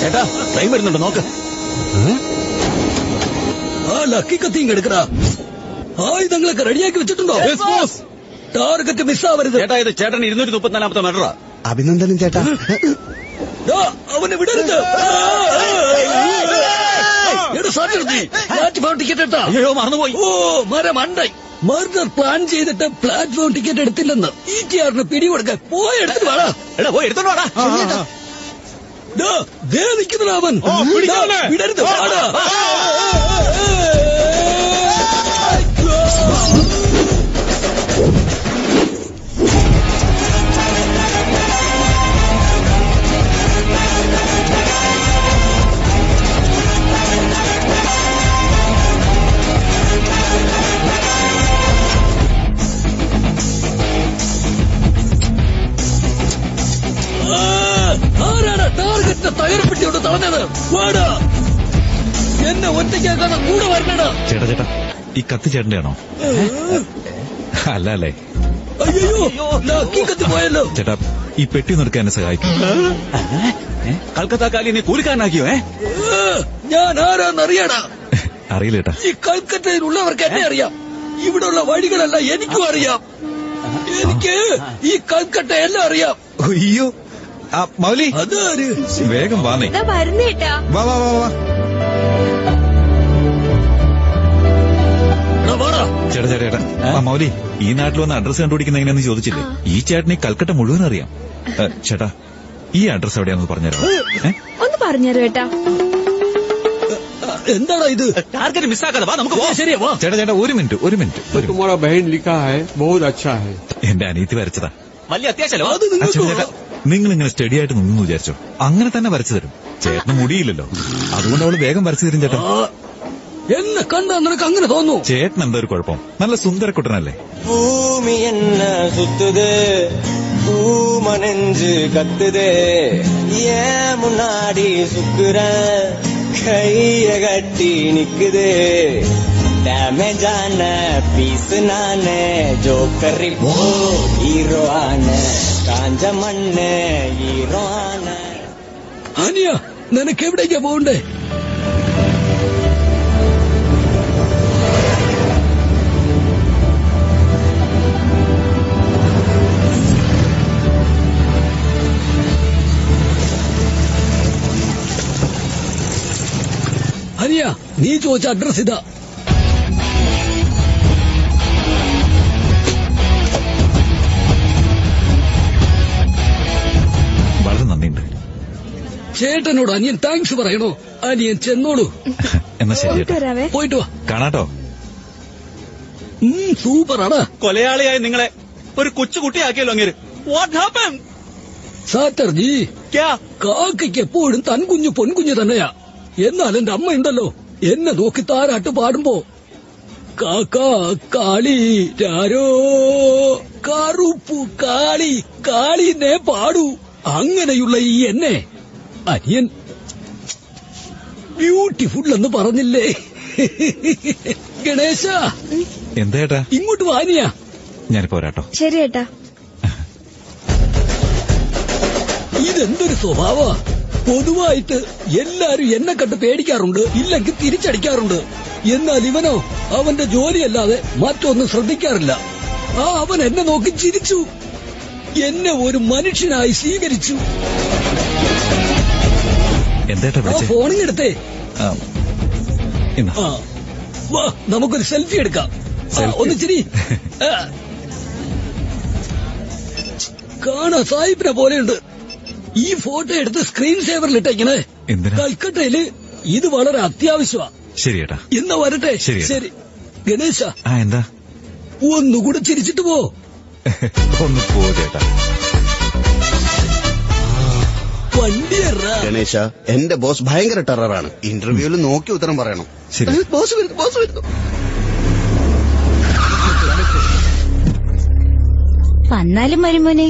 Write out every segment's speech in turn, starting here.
ചേട്ടാ ട്രെയിൻ വരുന്നുണ്ട്, നോക്ക്. ആ ലക്കി കത്തിയും എടുക്കടാ. ആയുധങ്ങളൊക്കെ റെഡിയാക്കി വെച്ചിട്ടുണ്ടോ? ടാർഗറ്റ് മിസ്സാവരുത് ചേട്ടാ. ഇത് ചേട്ടൻ 234ാമത്തെ മർഡറാ. അഭിനന്ദനം ചേട്ടാ. അവനെ വിടരുത്. പ്ലാറ്റ്ഫോം ടിക്കറ്റ് എടുത്താ? അയ്യോ, മറന്നുപോയി. ഓ മരമണ്ടായി. മർഡർ പ്ലാൻ ചെയ്തിട്ട് പ്ലാറ്റ്ഫോം ടിക്കറ്റ് എടുത്തില്ലെന്ന് ETR പിടികൊടുക്കാൻ പോയെടുത്തിട്ട് വേടാ. എടാ പോയി എടുത്തോണ്ട് വാടാ. ദേ നിൽക്കുന്നതാ അവൻ. വിടരുത്. വാടാ. ആരാണ് ടാർഗറ്റിനെ തകർപ്പിച്ചുകൊണ്ട് തളഞ്ഞത്? വാടാ. എന്നെ ഒറ്റയ്ക്കാക്കാതെ കൂടെ വരണടാ. ചേട്ടാ ചേട്ടാ, ഈ കത്തി ചേട്ടന്റെ ആണോ? അല്ല അല്ലേ? അയ്യോ, ലക്കി കത്തി പോയല്ലോ. ചേട്ടാ, ഈ പെട്ടി നിർക്കാൻ എന്നെ സഹായിക്കും. കൽക്കത്തക്കാലി നീ കൂലിക്കാരനാക്കിയോ? ഞാൻ ആരാന്നറിയാടാ? അറിയില്ല ചേട്ടാ. ഈ കൽക്കത്തയിലുള്ളവർക്ക് എന്നെ അറിയാം. ഇവിടെയുള്ള വഴികളല്ല എനിക്കും അറിയാം. എനിക്ക് ഈ കൽക്കട്ട എല്ലാം അറിയാം. അയ്യോ മൗലി, അതാര്? വേഗം വാന്നേ. വരുന്നേട്ടാ. വാ വാ വാ വാ. ചേട്ടാ ചേട്ടാ ചേട്ടാ, മൗലി, ഈ നാട്ടിൽ വന്ന് അഡ്രസ് കണ്ടുപിടിക്കുന്ന എങ്ങനെയാന്ന് ചോദിച്ചില്ലേ? ഈ ചേട്ടന് ഈ കൽക്കട്ട മുഴുവൻ അറിയാം. ചേട്ടാ, ഈ അഡ്രസ് എവിടെയാണെന്ന് പറഞ്ഞുതരാം. ഒന്ന് പറഞ്ഞുതരൂ ഏട്ടാ. എന്താടാ ഇത്? ടാർഗറ്റ് മിസ്സാക്കാതെ വാ, നമുക്ക് ശരിയാ വാ. ചേട്ടാ ചേട്ടാ, ഒരു മിനിറ്റ്. तुम्हारा बहन लिखा है, बहुत अच्छा है. എന്റെ അനിയത്തി വരച്ചതാ. വലിയ അത്യാവശ്യമല്ലോ. അത് നിങ്ങൾക്ക് ചേട്ടാ, നിങ്ങൾ ഇങ്ങനെ സ്റ്റഡി ആയിട്ട് നിന്നു വിചാരിച്ചോ? അങ്ങനെ തന്നെ വരച്ചു തരും. ചേട്ടന് മുടിയില്ലല്ലോ, അതുകൊണ്ട് അവള് വേഗം വരച്ചു തരും. ചേട്ടാ, എന്നെ കണ്ടാ നിനക്ക് അങ്ങനെ തോന്നു? ചേട്ടൻ എന്താ ഒരു കുഴപ്പം? നല്ല സുന്ദരക്കുട്ടനല്ലേ? ഭൂമി എന്ന സുത്തുത്, പൂമനെഞ്ച് കത്തുത്, മുന്നാടി സുക്കുര கைய கட்டி நிக்குது. டேமேஜான பீஸ் நானே, ஜோக்கரில் ஹீரோ ஆன, കാഞ്ച മണ്ണ് ഹീറോ ആന. അനിയ, നിനക്ക് എവിടേക്കാ പോകണ്ടേ? അനിയ, നീ ചോദിച്ച അഡ്രസ് ഇതാ. വളരെ നന്ദിയുണ്ട്. ചേട്ടനോട് അനിയൻ താങ്ക്സ് പറയണോ? അനിയൻ ചെന്നോളൂ. എന്നാ ശരി ചേട്ടാ, പോയിട്ട് വാ. കാണാട്ടോ. സൂപ്പറാടാ. കൊലയാളിയായ നിങ്ങളെ ഒരു കൊച്ചുകുട്ടിയാക്കിയല്ലോ അങ്ങേര്. What happen? സാറ്റർജി, കാക്കയ്ക്ക് എപ്പോഴും തൻകുഞ്ഞു പൊൻകുഞ്ഞു തന്നെയാ. എന്നാൽ എന്റെ അമ്മ ഉണ്ടല്ലോ, എന്നെ നോക്കി താരാട്ട് പാടുമ്പോ കാക്ക കാളി രാരോ കറുപ്പു കാളി കാളിനെ പാടൂ. അങ്ങനെയുള്ള ഈ എന്നെ അനിയൻ ബ്യൂട്ടിഫുൾ എന്ന് പറഞ്ഞില്ലേ? ഗണേശ, എന്താ ചേട്ടാ? ഇങ്ങോട്ട് വാനിയാ. ഞാനിപ്പോ വരാട്ടോ. ശരി ഏട്ടാ. ഇതെന്തൊരു സ്വഭാവ? പൊതുവായിട്ട് എല്ലാരും എന്നെ കണ്ട് പേടിക്കാറുണ്ട്, ഇല്ലെങ്കിൽ തിരിച്ചടിക്കാറുണ്ട്. എന്നാൽ ഇവനോ അവന്റെ ജോലിയല്ലാതെ മറ്റൊന്നും ശ്രദ്ധിക്കാറില്ല. അവൻ എന്നെ നോക്കി ചിരിച്ചു, എന്നെ ഒരു മനുഷ്യനായി സ്വീകരിച്ചു. എന്താ ഫോണിങ്ങെടുത്തേ. എന്നാ വാ, നമുക്കൊരു സെൽഫി എടുക്കാം. ഒന്ന് ചിരി. കാണാ സാഹിബിനെ പോലെയുണ്ട്. ഈ ഫോട്ടോ എടുത്ത് സ്ക്രീൻ സേവറിലിട്ടേക്കണേ. കൽക്കട്ടയില് ഇത് വളരെ അത്യാവശ്യമാ. ശരി ചേട്ടാ, എന്നാ വരട്ടെ. ശരി ഗണേശ, എന്താ? ഒന്നുകൂടെ ചിരിച്ചിട്ട് പോ. ഒന്ന് പോ ചേട്ടാ. വണ്ടിയറാ. ഗണേശ, എന്റെ ബോസ് ഭയങ്കര ടെററാണ്. ഇന്റർവ്യൂവിൽ നോക്കി ഉത്തരം പറയണം. ശരി. ബോസ് വരുന്നു. വന്നാലും മരുമോനെ.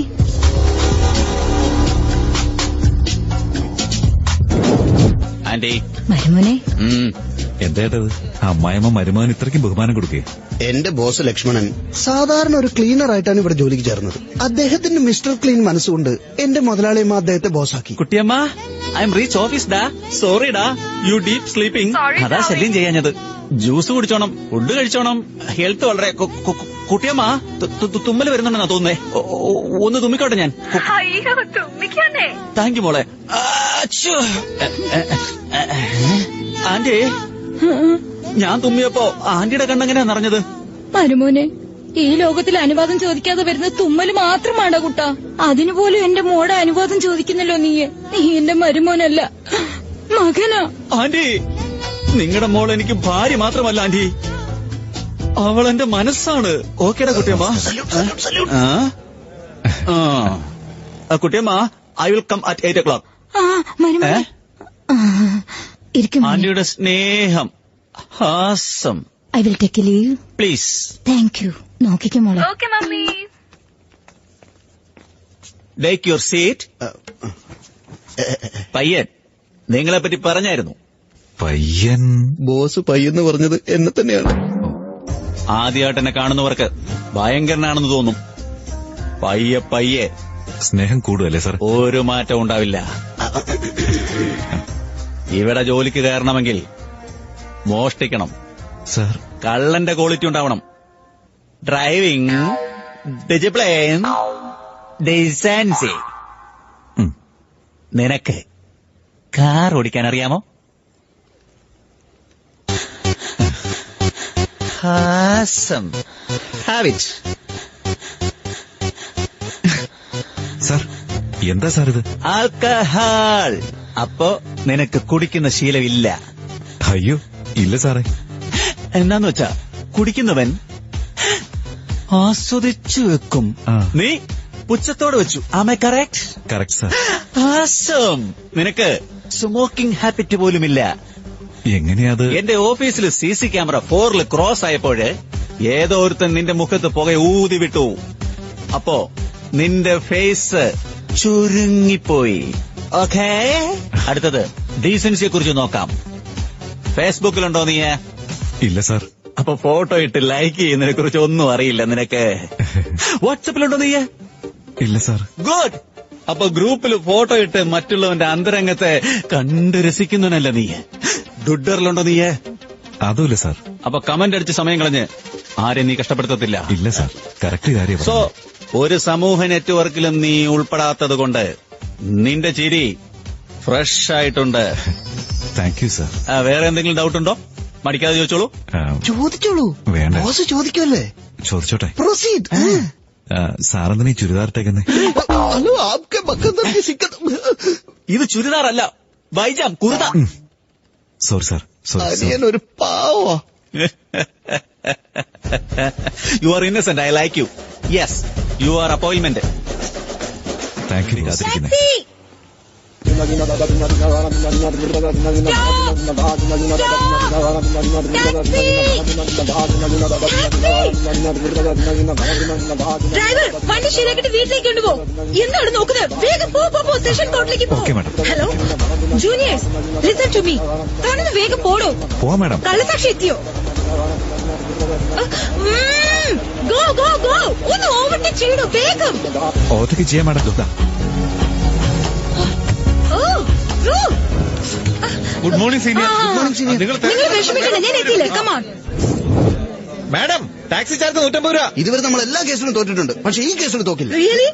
ആന്റി, മരുമോനെ. എന്താ ചേട്ടത്? അമ്മായിമ്മ മരുമകൻ ഇത്രയ്ക്കും ബഹുമാനം കൊടുക്കേ? എന്റെ ബോസ് ലക്ഷ്മണൻ സാധാരണ ഒരു ക്ലീനർ ആയിട്ടാണ് ഇവിടെ ജോലിക്ക് ചേർന്നത്. അദ്ദേഹത്തിന്റെ മിസ്റ്റർ ക്ലീൻ മനസ്സുകൊണ്ട് എന്റെ മുതലാളിയമ്മ അദ്ദേഹത്തെ ബോസാക്കി. Kuttiyamma, I M reach office ഡാ. സോറി ഡാ, യു ഡീപ് സ്ലീപ്പിംഗ്. അതാ ശല്യം ചെയ്യാഞ്ഞത്. ജ്യൂസ് കുടിച്ചോണം, ഫുഡ് കഴിച്ചോണം, ഹെൽത്ത് വളരെ. കുട്ടിയമ്മ, തുമ്മല് വരുന്നുണ്ടെന്നാ തോന്നുന്നേ. ഒന്ന് തുമ്മിക്കോട്ടെ ഞാൻ. താങ്ക് യു മോളെ. ആന്റി, ഞാൻ തുമ്മിയപ്പോ ആന്റിയുടെ കണ്ണെങ്ങനെയാ നിറഞ്ഞത്? മരുമോനെ, ഈ ലോകത്തിൽ അനുവാദം ചോദിക്കാതെ വരുന്ന തുമ്മല് മാത്രമാണോ കുട്ടാ? അതിനുപോലും എന്റെ മോടെ അനുവാദം ചോദിക്കുന്നല്ലോ നീ എന്റെ മരുമോനല്ല, മകനാ. ആന്റി, നിങ്ങളുടെ മോൾ എനിക്ക് ഭാര്യ മാത്രമല്ല ആന്റി, അവൾ എന്റെ മനസ്സാണ്. ഓക്കേടാ Kuttiyamma. Kuttiyamma, I will come at 8 o'clock. മരുമോനെ ഇരിക്കും. ആന്റിയുടെ സ്നേഹം, ഹാസം. I will take leave please. Thank you. നോക്കിക്കോ മോളെ. Take your seat. പയ്യൻ നിങ്ങളെ പറ്റി പറഞ്ഞായിരുന്നു. പയ്യൻ? ബോസ് പയ്യെന്ന് പറഞ്ഞത് എന്നെ തന്നെയാണ്. ആദ്യമായിട്ട് എന്നെ കാണുന്നവർക്ക് ഭയങ്കരനാണെന്ന് തോന്നും. പയ്യെ പയ്യെ സ്നേഹം കൂടുമല്ലേ സാർ? ഒരു മാറ്റം ഉണ്ടാവില്ല. ഇവിടെ ജോലിക്ക് കയറണമെങ്കിൽ മോഷ്ടിക്കണം, സാർ. കള്ളന്റെ ക്വാളിറ്റി ഉണ്ടാവണം. Driving, discipline, decency. നിനക്ക് കാർ ഓടിക്കാൻ അറിയാമോ? ഹാസം, ഹാബിറ്റ്. സാർ, എന്താ സാർ ഇത്? ആൽക്കഹാൾ. അപ്പോ നിനക്ക് കുടിക്കുന്ന ശീലമില്ല. അയ്യോ ഇല്ല സാറേ. എന്താന്ന് വെച്ചാ കുടിക്കുന്നവൻ ആസ്വദിച്ചു വെക്കും, നീ പുച്ഛത്തോടെ വെച്ചു. Am I correct? Correct sir. Awesome. നിനക്ക് സ്മോക്കിംഗ് ഹാബിറ്റ് പോലുമില്ല. എങ്ങനെയാത്? എന്റെ ഓഫീസിൽ CC ക്യാമറ 4 ക്രോസ് ആയപ്പോഴ് ഏതോ ഒരുത്തൻ നിന്റെ മുഖത്ത് പുക ഊതി വിട്ടു. അപ്പോ നിന്റെ ഫേസ് ചുരുങ്ങിപ്പോയി. ഓക്കേ, അടുത്തത് ഡീസൻസിയെ കുറിച്ച് നോക്കാം. ഫേസ്ബുക്കിലുണ്ടോ നീ? ഇല്ല സാർ. അപ്പൊ ഫോട്ടോ ഇട്ട് ലൈക്ക് ചെയ്യുന്നതിനെ കുറിച്ച് ഒന്നും അറിയില്ല നിനക്ക്. വാട്സപ്പിലുണ്ടോ നീ? ഇല്ല സാർ. ഗുഡ്. അപ്പൊ ഗ്രൂപ്പിൽ ഫോട്ടോ ഇട്ട് മറ്റുള്ളവന്റെ അന്തരംഗത്തെ കണ്ട് രസിക്കുന്നവനല്ല നീ. ട്വിറ്ററിലുണ്ടോ നീ? അതുമില്ല സാർ. അപ്പൊ കമന്റ് അടിച്ച് സമയം കളഞ്ഞ് ആരെയും നീ കഷ്ടപ്പെടുത്തത്തില്ല. ഇല്ല സാർ, കറക്റ്റ് കാര്യം. സോ ഒരു സമൂഹ നെറ്റ്വർക്കിലും നീ ഉൾപ്പെടാത്തത് കൊണ്ട് നിന്റെ ചിരി ഫ്രഷ് ആയിട്ടുണ്ട്. Thank you sir. വേറെ എന്തെങ്കിലും ഡൗട്ട് ഉണ്ടോ? മടിക്കാതെ ചോദിച്ചോളൂ. ചോദിച്ചോളൂ. വേണ്ട. ബോസ് ചോദിക്കുമല്ലേ? ചോദിച്ചോട്ടെ. പ്രൊസീഡ്. സാറെന്തിനാ ഈ ചുരിദാർ ഇട്ടേക്കുന്നേ? ഹലോ, ആപ്കെ ബക്കന്ദർ കി സിക്കത്ത്. ഇത് ചുരിദാറല്ല, ബൈജാം, കുർത്ത. Sorry sir. അനിയൻ ഒരു പാവാ. You are innocent. I like you. Yes, you are appointment. Thank you. കാത്തിരിക്കുന്നേ. ഡ്രൈവർ, വണ്ടി ശരിയാക്കിട്ട് വീട്ടിലേക്ക് കൊണ്ടുപോ. എന്താണ് നോക്കുന്നത്? വേഗം പോ. സെഷൻ കോർട്ടിലേക്ക് പോ. Okay madam. Hello juniors, listen to me. താനൊന്ന് വേഗം പോടോ. പോവാം മാഡം. കള്ളസാക്ഷി എത്തിയോ? Go go go. ഒന്ന് ഓവർടേക്ക് ചെയ്യണോ വേഗം. ഓവർടേക്ക് ചെയ്യാം മാഡം. Good morning senior. നിങ്ങൾ വിഷമിക്കണ്ട, ഞാൻ എത്തിയില്ലേ. കമാൺ മാഡം, ടാക്സി ചാർജ് 150 രൂപ. ഇതുവരെ നമ്മൾ എല്ലാ കേസിലും തോറ്റിട്ടുണ്ട്, പക്ഷെ ഈ കേസിൽ തോക്കില്ല. റിയലി?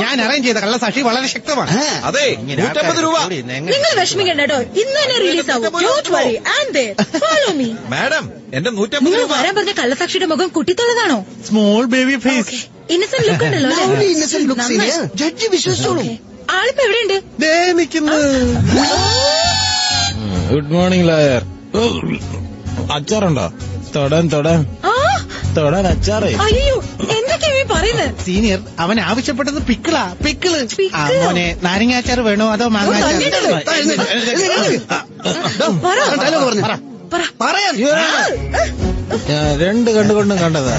ഞാൻ അറേഞ്ച് ചെയ്ത കള്ളസാക്ഷി വളരെ ശക്തമാണ്. അതെ, 150 രൂപ. നിങ്ങൾ വിഷമിക്കണ്ട കേട്ടോ, ഇന്ന് തന്നെ റിലീസ് ആവും. Don't worry, I am there. Follow me. Madam, എന്റെ 150 നിങ്ങൾ രൂപ. വരാൻ പറഞ്ഞ കള്ളസാക്ഷിയുടെ മുഖം കുട്ടിത്തുള്ളതാണോ? Small baby face. Innocent look ഉണ്ടല്ലോ. Innocent look senior. ജഡ്ജി വിശ്വസിച്ചോളൂ. ആളിപ്പോ എവിടെയുണ്ട്? Good morning lawyer. അച്ചാറുണ്ടോ? തൊടാൻ അച്ചാറേ. അയ്യോ, എന്തൊക്കെയാ പറയുന്നത്? സീനിയർ, അവൻ ആവശ്യപ്പെട്ടത് പിക്കിളാ. പിക്കിള്. മോനെ, നാരങ്ങാച്ചാർ വേണോ അതോ മാങ്ങാച്ചാർ? പറയാൻ ഞാൻ 2 കണ്ടുകൊണ്ടും കണ്ടതാ.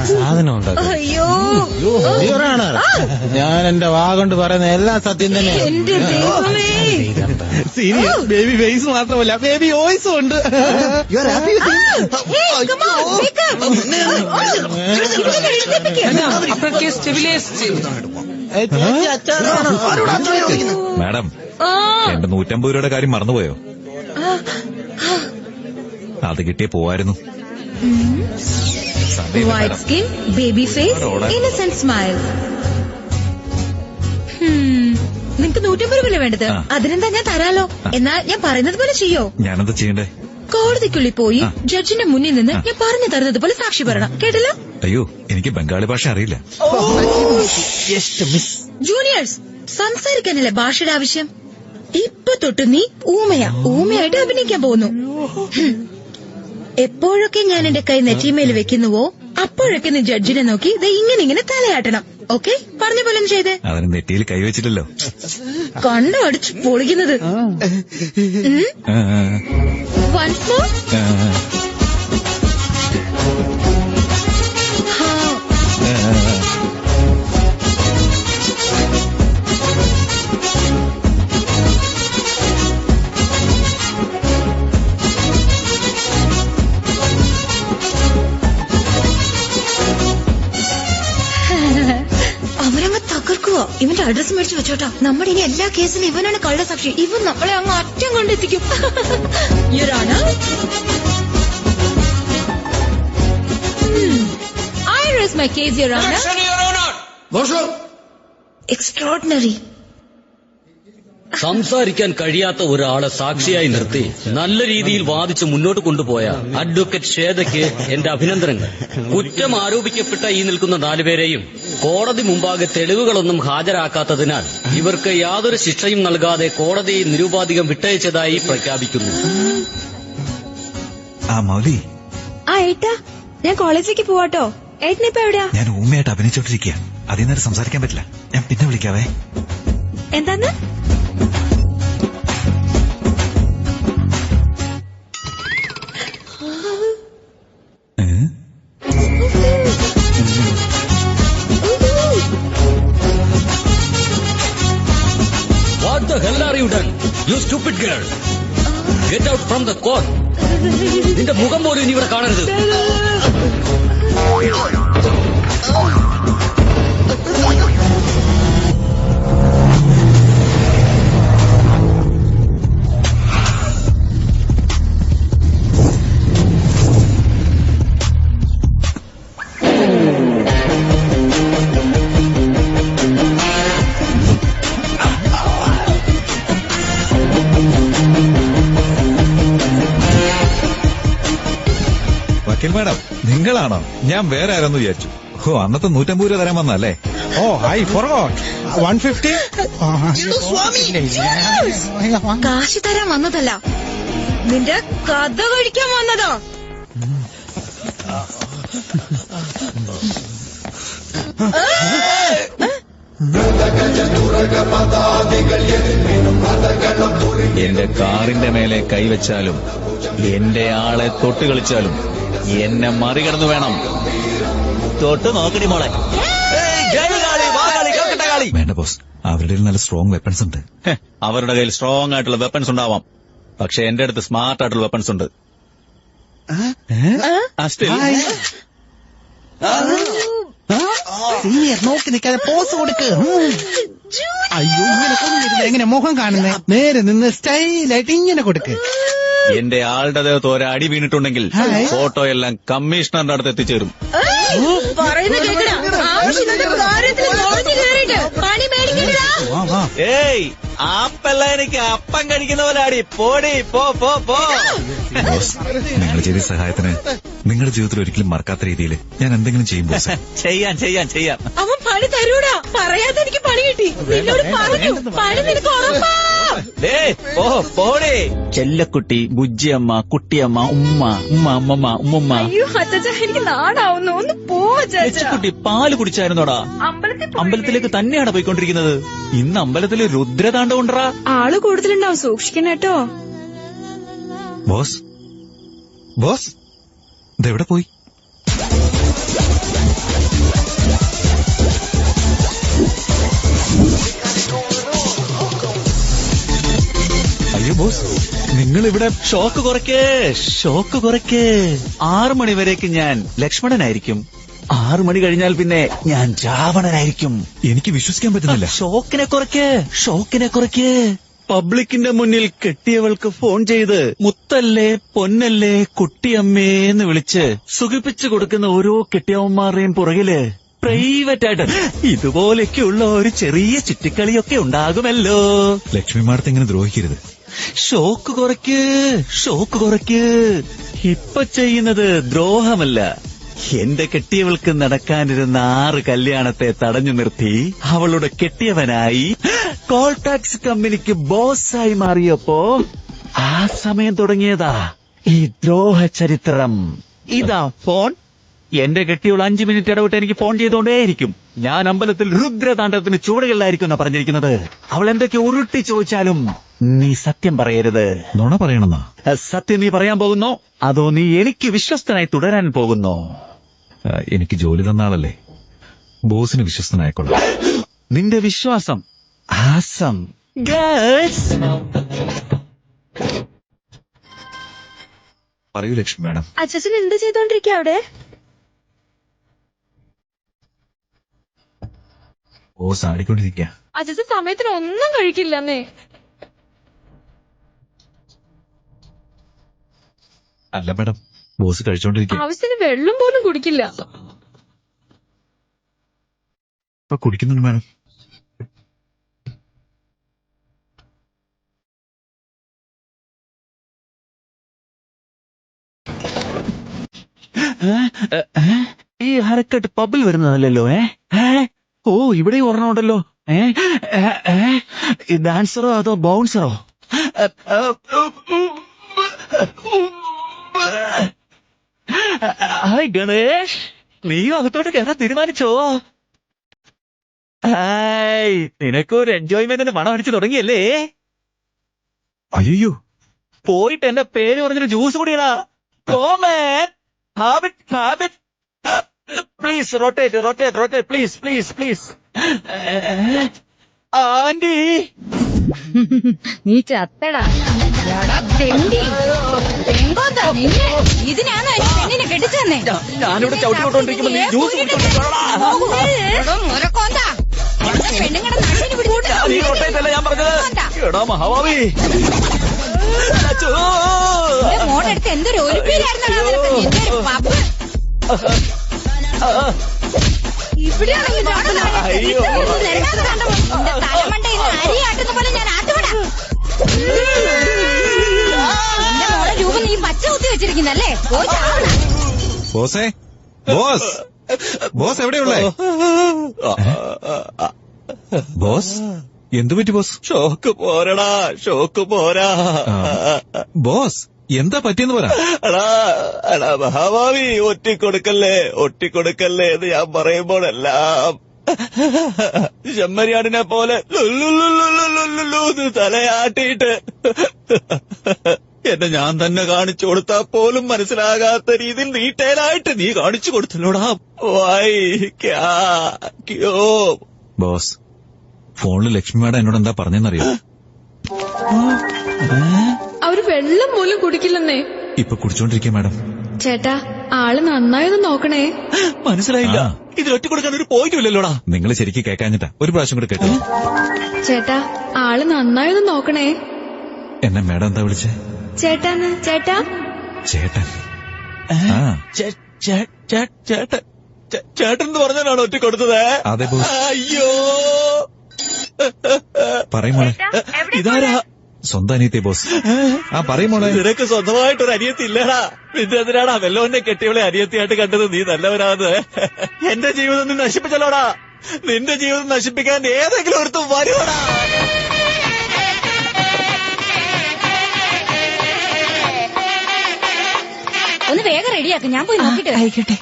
സാധനം ഉണ്ടാക്കും. അയ്യോ ഞാൻ എന്റെ വാ കൊണ്ട് പറയുന്ന എല്ലാ സത്യം തന്നെ. എന്റെ ദൈവമേ. സീരിയസ് ബേബി ഫേസ് മാത്രമല്ല, ബേബി വോയിസും ഉണ്ട്. You are happy with him? Hey, come on, wake up. ഇവനെ എഴുന്നേൽപ്പിക്ക്. अपना केस स्टेबिलाइज മാഡം, ആ, എന്റെ 150 രൂപയുടെ കാര്യം മറന്നുപോയോ? അത് കിട്ടിയേ പോവായിരുന്നു. white skin, baby face, innocent smile. നിനക്ക് 150 രൂപ വേണ്ടത്? അതിനെന്താ, ഞാൻ തരാലോ. എന്നാൽ ഞാൻ പറയുന്നത് പോലെ ചെയ്യോ? ഞാനെന്താ ചെയ്യണ്ടേ? കോടതിക്കുള്ളിൽ പോയി ജഡ്ജിന്റെ മുന്നിൽ നിന്ന് ഞാൻ പറഞ്ഞു തരുന്നത് പോലെ സാക്ഷി പറയണം. കേട്ടല്ലോ? അയ്യോ, എനിക്ക് ബംഗാളി ഭാഷ അറിയില്ല. ജൂനിയേഴ്സ്, സംസാരിക്കാനല്ലേ ഭാഷയുടെ ആവശ്യം? ഇപ്പൊ തൊട്ട് നീ ഊമയായിട്ട് അഭിനയിക്കാൻ പോകുന്നു. എപ്പോഴൊക്കെ ഞാൻ എന്റെ കൈ നെറ്റിമേൽ വെക്കുന്നുവോ അപ്പോഴൊക്കെ നീ ജഡ്ജിനെ നോക്കി ഇങ്ങനെ തലയാട്ടണം. ഓക്കെ? പറഞ്ഞ പോലെ ഒന്ന് ചെയ്തേ. അതിന് നെറ്റിയിൽ കൈവച്ചില്ലല്ലോ. കണ്ടോ അടിച്ച് പൊളിക്കുന്നത്. Once more. അവരങ്ങ് തകർക്കുക. ഇവന്റെ അഡ്രസ് മേടിച്ചു വെച്ചോട്ടാ. നമ്മുടെ ഇനി എല്ലാ കേസിലും ഇവനാണ് കള്ളസാക്ഷി. ഇവൻ നമ്മളെ അങ്ങ് അറ്റം കൊണ്ടെത്തിക്കും. I raise my case, Your Honor. Extraordinary. സംസാരിക്കാൻ കഴിയാത്ത ഒരാളെ സാക്ഷിയായി നിർത്തി നല്ല രീതിയിൽ വാദിച്ച് മുന്നോട്ട് കൊണ്ടുപോയ അഡ്വക്കേറ്റ് ശ്വേതയ്ക്ക് എന്റെ അഭിനന്ദനങ്ങൾ. കുറ്റം ആരോപിക്കപ്പെട്ട ഈ നിൽക്കുന്ന 4 പേരെയും കോടതി മുമ്പാകെ തെളിവുകളൊന്നും ഹാജരാക്കാത്തതിനാൽ ഇവർക്ക് യാതൊരു ശിക്ഷയും നൽകാതെ കോടതി നിരുപാധികം വിട്ടയച്ചതായി പ്രഖ്യാപിക്കുന്നു. മൗലി, ഏട്ടാ, ഞാൻ കോളേജിലേക്ക് പോവാട്ടോ. ഏട്ടനിപ്പോ എവിടെയാ? ഞാൻ ഊമയായിട്ട് അഭിനയിച്ചോണ്ടിരിക്കുക. അതേ നേരം സംസാരിക്കാൻ പറ്റില്ല. ഞാൻ പിന്നെ വിളിക്കാവേ. എന്താന്ന്? What the hell are you done? You stupid girl. Get out from the court. നിന്റെ മുഖം പോലും ഇനി ഇവിടെ കാണരുത്. വക്കീൽ മാഡം, നിങ്ങളാണോ? ഞാൻ വേറെ ആരെന്ന് വിചാരിച്ചു. അന്നത്തെ 150 രൂപ തരാൻ വന്നല്ലേ? I forgot. 150. കാശ് തരാൻ വന്നതല്ല, നിന്റെ കഥ കഴിക്കാൻ വന്നതോ. എന്റെ കാറിന്റെ മേലെ കൈവച്ചാലും എന്റെ ആളെ തൊട്ട് കളിച്ചാലും എന്നെ മറികടന്നു വേണം. തൊട്ട് നോക്കടി മോളെ. വേണ്ട ബോസ്, അവരുടെ കയ്യിൽ നല്ല സ്ട്രോങ് വെപ്പൺസ് ഉണ്ട്. അവരുടെ കയ്യിൽ സ്ട്രോങ് ആയിട്ടുള്ള വെപ്പൺസ് ഉണ്ടാവാം, പക്ഷെ എന്റെ അടുത്ത് സ്മാർട്ട് ആയിട്ടുള്ള വെപ്പൺസ് ഉണ്ട്. സീനിയർ നോക്കി നിൽക്കാതെ പോസ് കൊടുക്ക്. അയ്യോ, ഇങ്ങനെ കൊണ്ടിരുന്ന് എങ്ങനെ മുഖം കാണുന്നേ? നേരെ നിന്ന് സ്റ്റൈലായിട്ട് ഇങ്ങനെ കൊടുക്ക്. എന്റെ ആളുടെ ദേഹത്ത് ഒരടി വീണിട്ടുണ്ടെങ്കിൽ ഫോട്ടോ എല്ലാം കമ്മീഷണറിന്റെ അടുത്ത് എത്തിച്ചേരും. ഏയ്, ആപ്പല്ല എനിക്ക് അപ്പം കഴിക്കുന്ന പോലെ അടി. പോടി, പോ പോ പോ. നിങ്ങൾ ചെയ്ത സഹായത്തിന് നിങ്ങളുടെ ജീവിതത്തിൽ ഒരിക്കലും മറക്കാത്ത രീതിയിൽ ഞാൻ എന്തെങ്കിലും ചെയ്യും ബോസ്. ചെയ്യാം. അവൻ പണി തരൂടാ. പറയാതെ എനിക്ക് പണി കിട്ടി. നിന്നോട് പറഞ്ഞു, പണി നിനക്ക് ഉറപ്പാ. പോടേ. ചെല്ലക്കുട്ടി, ബുജ്ജിയമ്മ, കുട്ടിയമ്മ, ഉമ്മ, അമ്മമ്മ, ഉമ്മമ്മ. അയ്യോ അച്ഛാ, എനിക്ക് നാടാവുന്നു. ഒന്ന് പോവാ. കുട്ടി പാല് കുടിച്ചായിരുന്നോടാ? അമ്പലത്തിലേക്ക് തന്നെയാണ് പോയിക്കൊണ്ടിരിക്കുന്നത്. ഇന്ന് അമ്പലത്തിൽ രുദ്രതാണ്ഡവം ഉണ്ടറാ. ആള് കൂടുതലുണ്ടാവും, സൂക്ഷിക്കണം കേട്ടോ. ബോസ്, ഇതെവിടെ പോയി? നിങ്ങൾ ഇവിടെ ഷോക്ക് കുറയ്ക്ക് 6 മണി വരേക്ക് ഞാൻ ലക്ഷ്മണനായിരിക്കും. 6 മണി കഴിഞ്ഞാൽ പിന്നെ ഞാൻ രാവണനായിരിക്കും. എനിക്ക് വിശ്വസിക്കാൻ പറ്റുന്നില്ല. ഷോക്കിനെ കുറയ്ക്ക്. പബ്ലിക്കിന്റെ മുന്നിൽ കെട്ടിയവൾക്ക് ഫോൺ ചെയ്ത് മുത്തല്ലേ പൊന്നല്ലേ കുട്ടിയമ്മേന്ന് വിളിച്ച് സുഖിപ്പിച്ചു കൊടുക്കുന്ന ഓരോ കെട്ടിയവന്മാരുടെയും പുറകില് പ്രൈവറ്റ് ആയിട്ട് ഇതുപോലെയൊക്കെയുള്ള ഒരു ചെറിയ ചുറ്റിക്കളിയൊക്കെ ഉണ്ടാകുമല്ലോ. ലക്ഷ്മി മാഡത്തെ ഇങ്ങനെ ദ്രോഹിക്കരുത്. ഷോക്ക് കുറയ്ക്ക്. ഇപ്പൊ ചെയ്യുന്നത് ദ്രോഹമല്ല. എന്റെ കെട്ടിയവൾക്ക് നടക്കാനിരുന്ന 6 കല്യാണത്തെ തടഞ്ഞു നിർത്തി അവളുടെ കെട്ടിയവനായി കോൾ ടാക്സി കമ്പനിക്ക് ബോസായി മാറിയപ്പോ ആ സമയം തുടങ്ങിയതാ ഈ ദ്രോഹ ചരിത്രം. ഇതാ ഫോൺ. എന്റെ കെട്ടിയവൾ 5 മിനിറ്റ് ഇടവിട്ട് എനിക്ക് ഫോൺ ചെയ്തുകൊണ്ടേയിരിക്കും. ഞാൻ അമ്പലത്തിൽ രുദ്രതാണ്ഡവത്തിന് ചൂടുകളിലായിരിക്കും എന്നാ പറഞ്ഞിരിക്കുന്നത്. അവൾ എന്തൊക്കെ ഉരുട്ടി ചോദിച്ചാലും നീ സത്യം പറയരുത്. നുണ പറയണമെന്നാ? സത്യം നീ പറയാൻ പോകുന്നോ അതോ നീ എനിക്ക് വിശ്വസ്തനായി തുടരാൻ പോകുന്നോ? എനിക്ക് ജോലി തന്ന ആളല്ലേ, ബോസിന് വിശ്വസ്തനായിക്കൊള്ളാം. നിന്റെ വിശ്വാസം ആസം. പറയൂ ലക്ഷ്മി മാഡം. അച്ഛൻ എന്ത് ചെയ്തോണ്ടിരിക്കുക അവിടെ? ബോസ് ആടിക്കൊണ്ടിരിക്കുക. അച്ഛൻ സമയത്തിന് ഒന്നും കഴിക്കില്ലെന്നേ. അല്ല മാഡം, ബോസ് കഴിച്ചോണ്ടിരിക്കുക. ആവശ്യത്തിന് വെള്ളം പോലും കുടിക്കില്ല. ഇപ്പൊ കുടിക്കുന്നുണ്ട് മാഡം. ഈ ഹരക്കട്ട് പബ്ബിൽ വരുന്നതല്ലോ. ഓ ഇവിടെ ഓർമ്മയുണ്ടല്ലോ. ഡാൻസറോ അതോ ബൗൺസറോ? ഹായ് ഗണേഷ്, നീയും അകത്തോട്ട് കയറാൻ തീരുമാനിച്ചോ? ഹായ്, നിനക്കൊരു എൻജോയ്മെന്റിന് മണം അടിച്ചു തുടങ്ങിയല്ലേ? അയ്യോ, പോയിട്ട് എന്റെ പേര് പറഞ്ഞൊരു ജ്യൂസ് കുടിയടാ. Please rotate please. ആന്റി, നീ ചത്തടാ. ഇതിനാണോ പെണ്ണിനെ കെട്ടിച്ചെന്നേ? ഞാനിവിടെ ചവിട്ടിക്കൊണ്ടിരിക്കുമ്പോ നീ ജ്യൂസ് പെണ്ണുങ്ങളുടെ ഞാൻ പറഞ്ഞത്. എടാ മഹാഭാവി, മോടെടുത്ത് എന്തൊരു ഒലിപ്പിയിലായിരുന്നു. ഇവിടെയാണെങ്കിൽ തലമണ്ടയിൽ അരിയാട്ടുന്ന പോലെ ഞാൻ ആട്ടുപടാ. എന്റെ മോളെ രൂപം നീ പച്ച കുത്തി വെച്ചിരിക്കുന്നല്ലേ? ബോസേ, ബോസ് എവിടെയുള്ളേ? ബോസ്, എന്തു പറ്റി ബോസ്? ഷോക്ക് പോരാ. ബോസ്, എന്താ പറ്റിയെന്ന് പറ. എടാ മഹാഭാവി, ഒറ്റിക്കൊടുക്കല്ലേ എന്ന് ഞാൻ പറയുമ്പോഴെല്ലാം ചെമ്മരിയാടിനെ പോലെ തലയാട്ടിയിട്ട് എന്നെ ഞാൻ തന്നെ കാണിച്ചു കൊടുത്താൽ പോലും മനസ്സിലാകാത്ത രീതിയിൽ ഡീറ്റെയിലായിട്ട് നീ കാണിച്ചു കൊടുത്തല്ലോടാ. ബോസ്, ഫോണിൽ ലക്ഷ്മി മാഡം എന്നോട് എന്താ പറഞ്ഞെന്നറിയോ? അവര് വെള്ളം പോലും കുടിക്കില്ലെന്നേ. ഇപ്പൊ കുടിച്ചോണ്ടിരിക്കുക മാഡം. ചേട്ടാ, ആള് നന്നായത് നോക്കണേ. മനസ്സിലായില്ല. ഇത് ഒറ്റ കൊടുക്കാൻ ഒരു പോയിന്റും ഇല്ലല്ലോടാ. നിങ്ങൾ ശരിക്കും കേൾക്കാഞ്ഞിട്ടാ. ഒരു പ്രാവശ്യം കൂടെ കേട്ടോ. ചേട്ടാ, ആള് നന്നായത് നോക്കണേ. എന്നെ മാഡം എന്താ വിളിച്ചേ? ചേട്ടാന്ന്. ചേട്ടൻ. ചേട്ടൻ എന്ന് പറഞ്ഞാണോ ഒറ്റ കൊടുത്തത്? അതെ ബോസ്. അയ്യോ, പറയുമോളെ. ഇതാരാ? സ്വന്തം അനിയത്തി ബോസ്. പറയുമോളെ. നിനക്ക് സ്വന്തമായിട്ടൊരു അനിയത്തി ഇല്ലടാ. നിന്റെ എന്തിനാടാ വെല്ലോന്റെ കെട്ടിയവളെ അനിയത്തിയായിട്ട് കണ്ടത്? നീ നല്ലവരാത്. എന്റെ ജീവിതം നീ നശിപ്പിച്ചല്ലോടാ. നിന്റെ ജീവിതം നശിപ്പിക്കാൻ ഏതെങ്കിലും ഒരുത്തും വരുവാടാ. ഒന്ന് വേഗം റെഡിയാക്കും, ഞാൻ പോയി നോക്കിട്ട്. ആയിക്കോട്ടെ.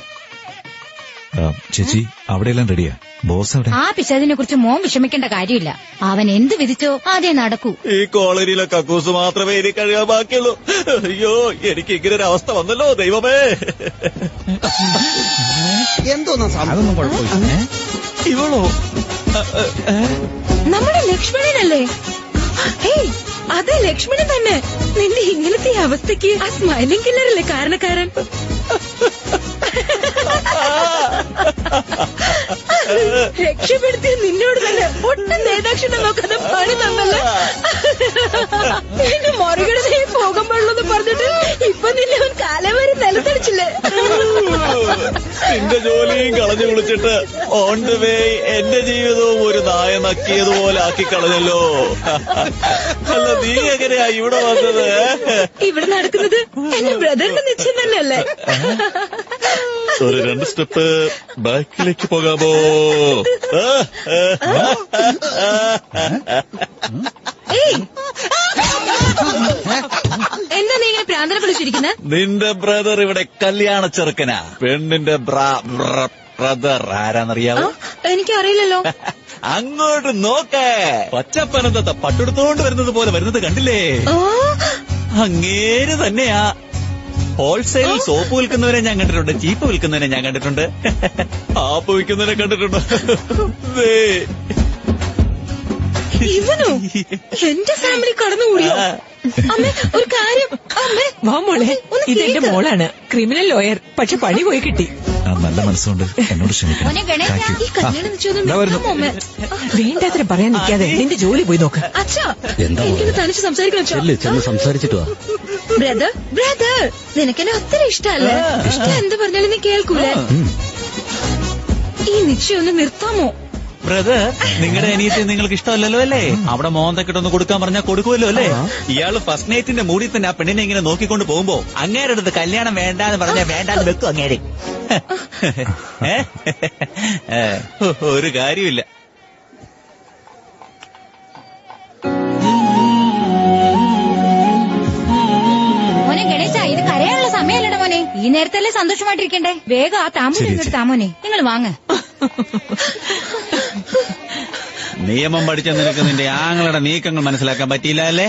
ചേച്ചി, അവിടെയെല്ലാം റെഡിയാ. ബോസ് അവിടെ. ആ പിശാചിനെ കുറിച്ച് മോൻ വിഷമിക്കേണ്ട കാര്യമില്ല. അവൻ എന്ത് വിധിച്ചോ അതേ നടക്കൂ. ഈ കോളനിയിലെ കക്കൂസ് മാത്രമേ ഇനി കഴിയാൻ ബാക്കിയുള്ളൂ. അയ്യോ, എനിക്ക് ഇങ്ങനെ ഒരു അവസ്ഥ വന്നല്ലോ ദൈവമേ. എന്തോന്നാ അതൊന്നും കുഴപ്പമില്ല. ഇവളോ? നമ്മുടെ ലക്ഷ്മണനല്ലേ? അതെ ലക്ഷ്മണൻ തന്നെ. നിന്റെ ഇങ്ങനത്തെ അവസ്ഥയ്ക്ക് ആ സ്മൈലിംഗ് കില്ലറല്ലേ കാരണക്കാരൻ. രക്ഷപ്പെടുത്തിയ നിന്നോട് തന്നെ ഒട്ടും നേതാക്ഷണം നോക്കാതെ പണി തന്നല്ലേ. എന്നെ മറികടനെ പോകാൻ പാടുള്ളൂ പറഞ്ഞിട്ട് ഇപ്പൊ നിന്നെ അവൻ കാലവരെ നിലത്തടിച്ചില്ലേ. നിന്റെ ജോലിയും കളഞ്ഞു വിളിച്ചിട്ട് ഓൺ ദ വേ എന്റെ ജീവിതവും ഒരു നായ നക്കിയതുപോലെ ആക്കി കളഞ്ഞല്ലോ. അല്ല നീ എങ്ങനെയാ ഇവിടെ വന്നത്? ഇവിടെ നടക്കുന്നത് എന്റെ ബ്രദറിന്റെ നിശ്ചയം തന്നെയല്ലേ. ഒരു 2 സ്റ്റെപ്പ് ബാക്കിലേക്ക് പോകാമോ? എന്താ നീ ഇങ്ങനെ പ്രാന്തനെ വിളിച്ചിരിക്കുന്നത്? നിന്റെ ബ്രദർ ഇവിടെ കല്യാണ ചെറുക്കനാ. പെണ്ണിന്റെ ബ്രദർ ആരാന്നറിയാവോ? എനിക്കറിയില്ലല്ലോ. അങ്ങോട്ട് നോക്കേ. പച്ചപ്പനന്തത്തെ പട്ടെടുത്തോണ്ട് വരുന്നത് പോലെ വരുന്നത് കണ്ടില്ലേ? അങ്ങേര് തന്നെയാ. ഹോൾസെയിൽ സോപ്പ് വിൽക്കുന്നവരെ ഞാൻ കണ്ടിട്ടുണ്ട്, ചീപ്പ് വിൽക്കുന്നവരെ ഞാൻ കണ്ടിട്ടുണ്ട്, ആപ്പ് വിൽക്കുന്നവരെ കണ്ടിട്ടുണ്ട്. ഇവനോ എന്റെ ഫാമിലി കടന്നുകൂടിയോ? അമ്മേ ഒരു കാര്യം. അമ്മേ വാ മോളെ, ഇതെന്റെ മോളാണ്, ക്രിമിനൽ ലോയർ. പക്ഷെ പണി പോയി കിട്ടി. നല്ല മനസ്സുകൊണ്ട് എന്നോട് ക്ഷമിക്കണം. ഈ കല്യാണം നിശ്ചയം വേണ്ടാത്ര പറയാൻ നിൽക്കാതെ നിന്റെ ജോലി പോയി നോക്ക്. അച്ഛാ എന്താ എനിക്കൊന്ന് തനിച്ച് സംസാരിക്കണം. ചെന്ന് സംസാരിച്ചിട്ട് വാ. ബ്രദർ നിനക്കെന്നെ ഒത്തിരി ഇഷ്ടല്ലേ? എന്ത് പറഞ്ഞാലും നീ കേൾക്കൂലേ? ഈ നിശ്ചയം ഒന്ന് നിർത്താമോ? ബ്രദർ, നിങ്ങളുടെ അനിയത്തെ നിങ്ങൾക്ക് ഇഷ്ടമല്ലല്ലോ അല്ലേ? അവിടെ മോന്തക്കിട്ടൊന്ന് കൊടുക്കാൻ പറഞ്ഞാൽ കൊടുക്കുമല്ലോ അല്ലേ? ഇയാള് ഫസ്റ്റ് നൈറ്റിന്റെ മൂടി തന്നെ ആ പെണ്ണിനെ ഇങ്ങനെ നോക്കിക്കൊണ്ട് പോകുമ്പോ അങ്ങേരുടെ അടുത്ത് കല്യാണം വേണ്ടാന്ന് പറഞ്ഞാൽ വേണ്ടാന്ന് വെക്കും അങ്ങേര്. ഒരു കാര്യമില്ല. മോനെ ഗണേശ, ഇത് കരയാനുള്ള സമയമല്ലട മോനെ. ഈ നേരത്തല്ലേ സന്തോഷമായിട്ടിരിക്കണ്ടേ? വേഗം ആ താമോനെ ഇങ്ങോട്ട് താമോനെ നിങ്ങൾ വാങ്ങ. നിയമം പഠിച്ച നിനക്ക് നിന്റെ ആങ്ങളുടെ നീക്കങ്ങൾ മനസ്സിലാക്കാൻ പറ്റിയില്ല അല്ലേ?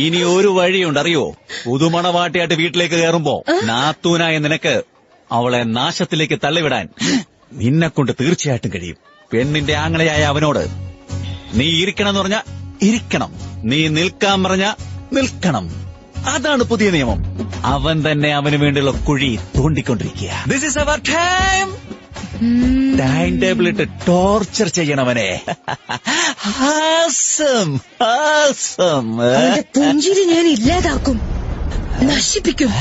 ഇനി ഒരു വഴിയുണ്ട് അറിയോ? പുതുമണവാട്ടിയായിട്ട് വീട്ടിലേക്ക് കയറുമ്പോ നാത്തൂനായ നിനക്ക് അവളെ നാശത്തിലേക്ക് തള്ളിവിടാൻ നിന്നെക്കൊണ്ട് തീർച്ചയായിട്ടും കഴിയും. പെണ്ണിന്റെ ആങ്ങളയായ അവനോട് നീ ഇരിക്കണം എന്ന് പറഞ്ഞാ ഇരിക്കണം, നീ നിൽക്കാൻ പറഞ്ഞാ നിൽക്കണം. അതാണ് പുതിയ നിയമം. അവൻ തന്നെ അവന് വേണ്ടിയുള്ള കുഴി തോണ്ടിക്കൊണ്ടിരിക്കുക. This is our time. Time table ഇട്ട് ടോർച്ചർ ചെയ്യണവനെ. പുഞ്ചിരി ഞാൻ ഇല്ലാതാക്കും, നശിപ്പിക്കും.